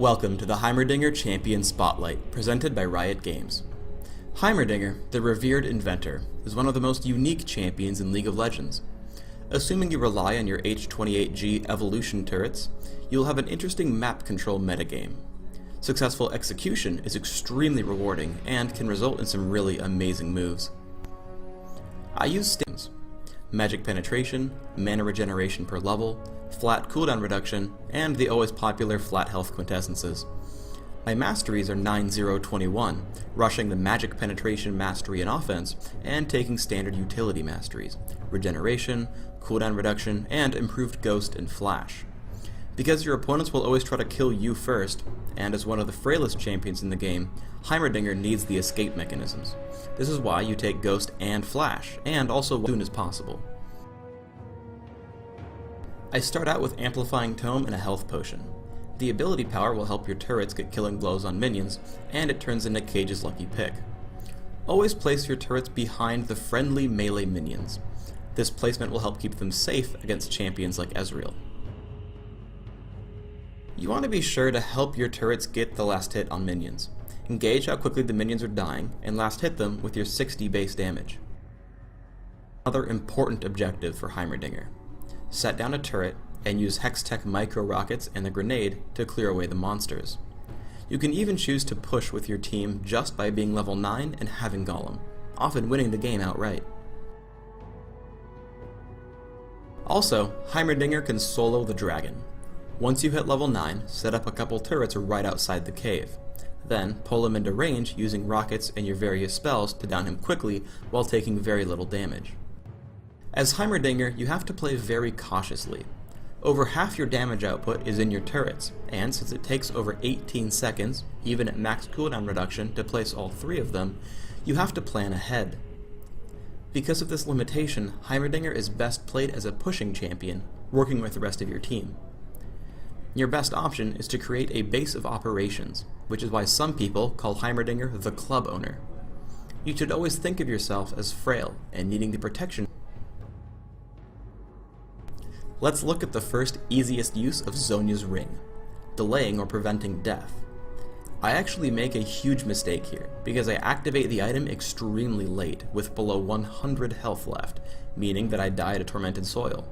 Welcome to the Heimerdiner Champion Spotlight, presented by Riot Games. Heimerdiner, the revered inventor, is one of the most unique champions in League of Legends. Assuming you rely on your H28G evolution turrets, you'll have an interesting map control metagame. Successful execution is extremely rewarding and can result in some really amazing moves. I use stings, magic penetration, mana regeneration per level, flat cooldown reduction, and the always popular flat health quintessences. My masteries are 9-0-21, rushing the magic penetration mastery in offense, and taking standard utility masteries, regeneration, cooldown reduction, and improved ghost and flash. Because your opponents will always try to kill you first, and as one of the frailest champions in the game, Heimerdiner needs the escape mechanisms. This is why you take ghost and flash, and also as soon as possible. I start out with Amplifying Tome and a health potion. The ability power will help your turrets get killing blows on minions, and it turns into Cage's lucky pick. Always place your turrets behind the friendly melee minions. This placement will help keep them safe against champions like Ezreal. You want to be sure to help your turrets get the last hit on minions. Engage how quickly the minions are dying, and last hit them with your 60 base damage. Another important objective for Heimerdiner. Set down a turret and use Hextech micro rockets and the grenade to clear away the monsters. You can even choose to push with your team just by being level 9 and having Golem, often winning the game outright. Also, Heimerdiner can solo the dragon. Once you hit level 9, set up a couple turrets right outside the cave. Then, pull him into range using rockets and your various spells to down him quickly while taking very little damage. As Heimerdiner, you have to play very cautiously. Over half your damage output is in your turrets, and since it takes over 18 seconds, even at max cooldown reduction, to place all three of them, you have to plan ahead. Because of this limitation, Heimerdiner is best played as a pushing champion, working with the rest of your team. Your best option is to create a base of operations, which is why some people call Heimerdiner the club owner. You should always think of yourself as frail and needing the protection. Let's look at the first easiest use of Zhonya's ring, delaying or preventing death. I actually make a huge mistake here, because I activate the item extremely late, with below 100 health left, meaning that I die to Tormented Soil.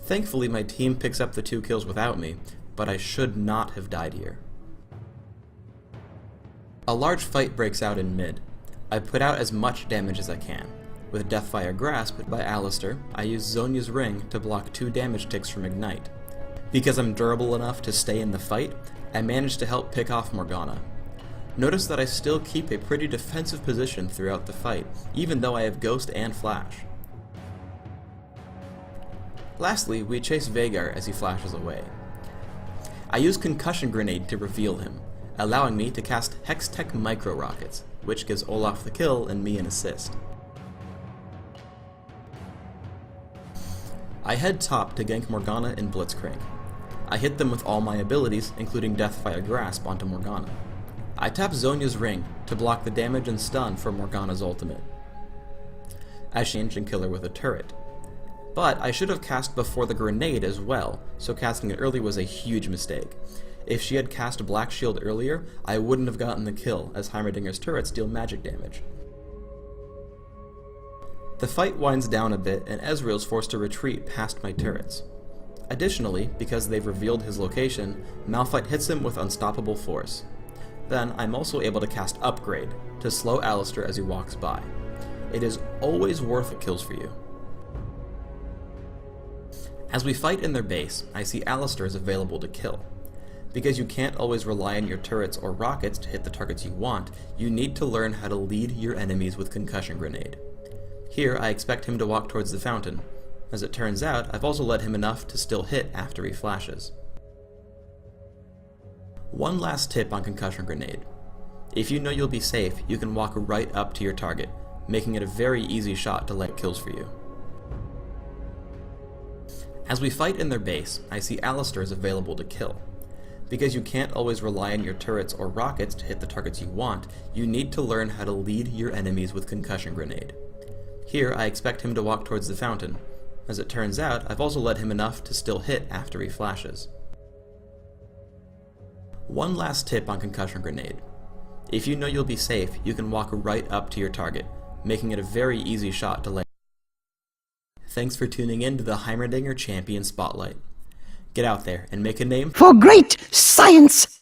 Thankfully my team picks up the 2 kills without me, but I should not have died here. A large fight breaks out in mid. I put out as much damage as I can. With Deathfire Grasp by Alistar, I use Zhonya's ring to block 2 damage ticks from Ignite. Because I'm durable enough to stay in the fight, I managed to help pick off Morgana. Notice that I still keep a pretty defensive position throughout the fight, even though I have Ghost and Flash. Lastly, we chase Veigar as he flashes away. I use Concussion Grenade to reveal him, allowing me to cast Hextech Micro Rockets, which gives Olaf the kill and me an assist. I head top to gank Morgana and Blitzcrank. I hit them with all my abilities, including Deathfire Grasp onto Morgana. I tap Zhonya's ring to block the damage and stun from Morgana's ultimate. I change and kill her with a turret. But I should have cast before the grenade as well, so casting it early was a huge mistake. If she had cast Black Shield earlier, I wouldn't have gotten the kill, as Heimerdiner's turrets deal magic damage. The fight winds down a bit, and Ezreal's forced to retreat past my turrets. Additionally, because they've revealed his location, Malphite hits him with unstoppable force. Then I'm also able to cast Upgrade, to slow Alistar as he walks by. It is always worth it kills for you. As we fight in their base, I see Alistar is available to kill. Because you can't always rely on your turrets or rockets to hit the targets you want, you need to learn how to lead your enemies with Concussion Grenade. Here, I expect him to walk towards the fountain. As it turns out, I've also led him enough to still hit after he flashes. One last tip on Concussion Grenade. If you know you'll be safe, you can walk right up to your target, making it a very easy shot to let kills for you. As we fight in their base, I see Alistar is available to kill. Because you can't always rely on your turrets or rockets to hit the targets you want, you need to learn how to lead your enemies with Concussion Grenade. Here, I expect him to walk towards the fountain. As it turns out, I've also led him enough to still hit after he flashes. One last tip on concussion grenade. If you know you'll be safe, you can walk right up to your target, making it a very easy shot to land. Thanks for tuning in to the Heimerdiner Champion Spotlight. Get out there and make a name for great science!